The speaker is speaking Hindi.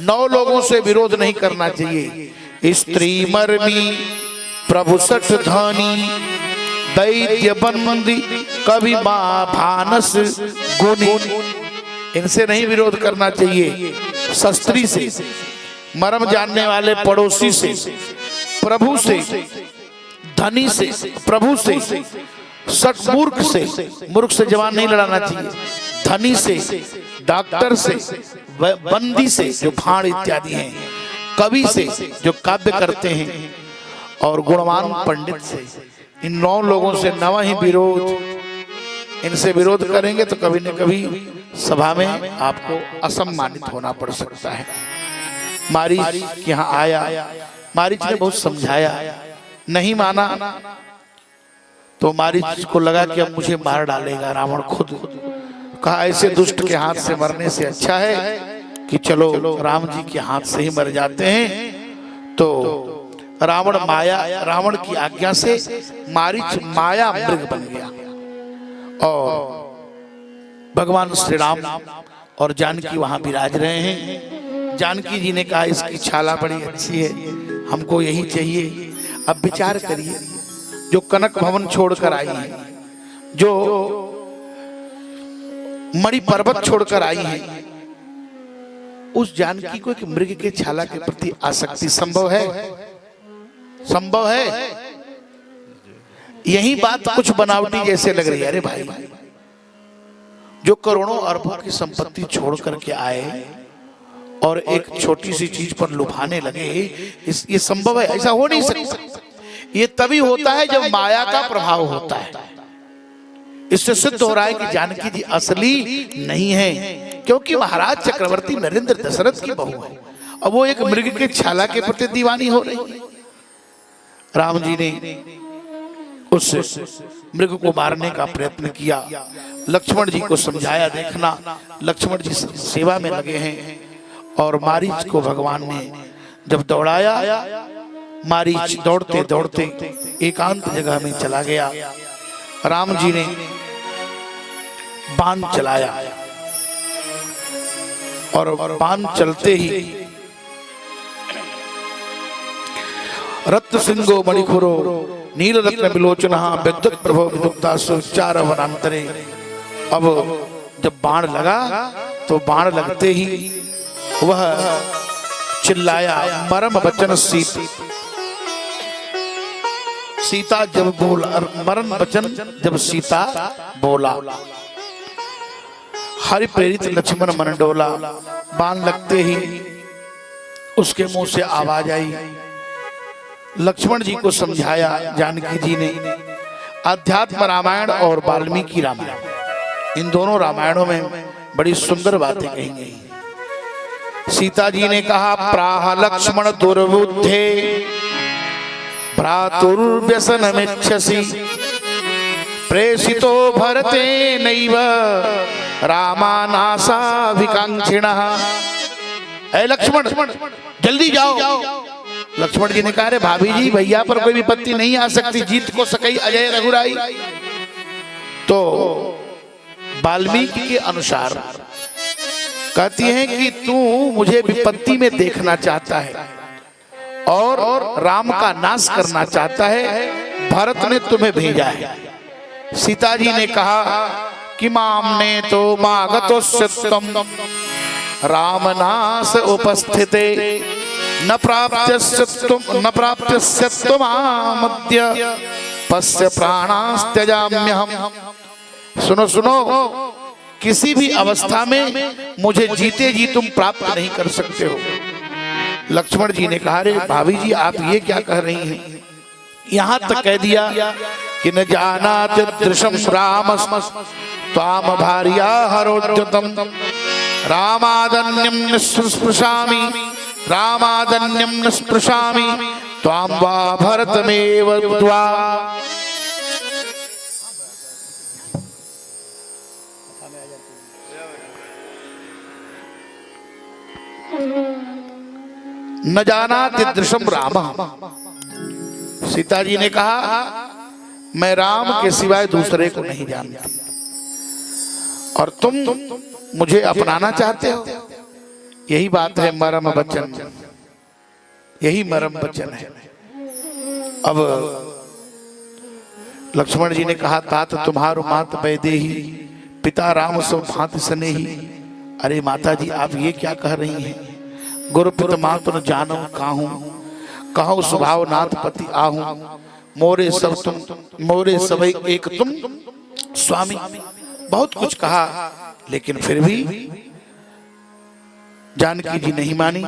9 लोगों से विरोध नहीं करना चाहिए। स्त्री मर्मी प्रभु सठ धानी दैत्य बंदी कवि मां भानस गुनी, इनसे नहीं विरोध करना चाहिए। शस्त्री से, मर्म जानने वाले पड़ोसी से, प्रभु से, धनी से, प्रभु से, सठ मूर्ख से, मूर्ख से जवान नहीं लड़ाना चाहिए, धनी से, डॉक्टर से, बंदी से जो भाड़ इत्यादि हैं, कवि से जो काव्य करते हैं, और गुणवान पंडित से। इन 9 लोगों से नवा ही विरोध। इनसे विरोध करेंगे तो कभी न कभी सभा में आपको असम्मानित होना पड़ सकता है। मारीच यहाँ आया, मारीच ने बहुत समझाया, नहीं माना तो मारीच को लगा कि अब मुझे मार डालेगा रावण खुद। कहा ऐसे दुष्ट के हाथ से मरने से अच्छा है कि चलो राम जी के हाथ से ही मर जाते हैं। तो रावण की आज्ञा से मारीच माया मृग बन गया, और भगवान श्री राम और जानकी वहां विराज रहे हैं। जानकी जी ने कहा इसकी छाला बड़ी अच्छी है, हमको यही चाहिए। अब विचार करिए, जो कनक भवन छोड़कर आई है, जो मणि पर्वत छोड़कर आई है, उस जानकी को एक मृग के छाला के प्रति आसक्ति संभव है? संभव है? यही बात कुछ बनावटी जैसे लग रही है। अरे भाई, जो करोड़ों अरबों की संपत्ति छोड़ करके आए और एक छोटी सी चीज पर लुभाने लगे, ये संभव है? ऐसा हो नहीं सकता। ये तभी होता है जब माया का प्रभाव होता है। इससे सिद्ध हो रहा है कि जानकी जी असली नहीं है, क्योंकि महाराज चक्रवर्ती नरेंद्र दशरथ की बहू है, अब वो एक मृग के छाला के प्रति दीवानी हो रही है। राम जी ने उस मृग को मारने का प्रयत्न किया, लक्ष्मण जी को समझाया, देखना लक्ष्मण जी सेवा में लगे हैं। और मारीच को भगवान ने जब दौड़ाया, मारीच दौड़ते दौड़ते एकांत जगह में चला गया। राम जी ने बाण चलाया, और बाण चलते ही रत्न सिंहो मणिखुरो नील रत्न विलोचन विद्युत प्रभो विदुक्तासुचार वनांतरे। अब जब बाण लगा तो बाण लगते ही वह चिल्लाया, मरम वचन सीता जब बोला, मरण वचन जब सीता बोला, हरि प्रेरित लक्ष्मण मन डोला। बाण लगते ही उसके मुंह से आवाज आई। लक्ष्मण जी को समझाया जानकी जी ने। अध्यात्म रामायण और वाल्मीकि रामायण, इन दोनों रामायणों में बड़ी सुंदर बातें कही गई। सीता जी ने कहा, प्राह लक्ष्मण दुर्बुद्धे भ्रातुर्व्यसनमिच्छसि प्रेषितो भरते नैव रामानासाभिकांक्षिणः। ऐ लक्ष्मण, जल्दी जाओ। लक्ष्मण जी ने कहा, अरे भाभी जी, भैया पर कोई विपत्ति नहीं आ सकती, जीत को सकई अजय रघुराई। तो वाल्मीकि के अनुसार कहती हैं कि तू मुझे विपत्ति में देखना चाहता है और राम का नाश करना चाहता है, भरत ने तुम्हें भेजा है। सीता जी ने कहा कि मामने तो मागतो सत्यम रामनाश उपस्थिते न प्राप्त्यस्त्वमामद्य पश्य प्राणास्त्यजाम्यहम्। सुनो सुनो, किसी भी अवस्था में मुझे जीते जी तुम प्राप्त नहीं कर सकते हो। लक्ष्मण जी ने कहा, रे भाभी जी, आप ये क्या कह रही हैं? यहाँ तक कह दिया कि न जानात दृशम राम त्वाम भार्या हरोद्यतम रामादन्यम निस्पृशामि रामादन्यम निस्पृशामि त्वाम वा भरतमेव द्वा। न जानात दृशम राम। सीता जी ने कहा, मैं राम के सिवाय दूसरे को नहीं जानती और तुम मुझे अपनाना चाहते हो। यही बात है मरम वचन, यही मरम वचन है। अब लक्ष्मण जी ने कहा तात तुम्हारो मात वैदेही पिता राम सो भांति स्नेही। अरे माता जी आप ये क्या कह रही हैं? गुरुपित मातु न जानो काहू, कहो स्वभाव नाथ पति आहू, मोरे सब तुम मोरे सब एक तुम स्वामी। बहुत कुछ कहा लेकिन फिर भी जानकी जी नहीं मानी।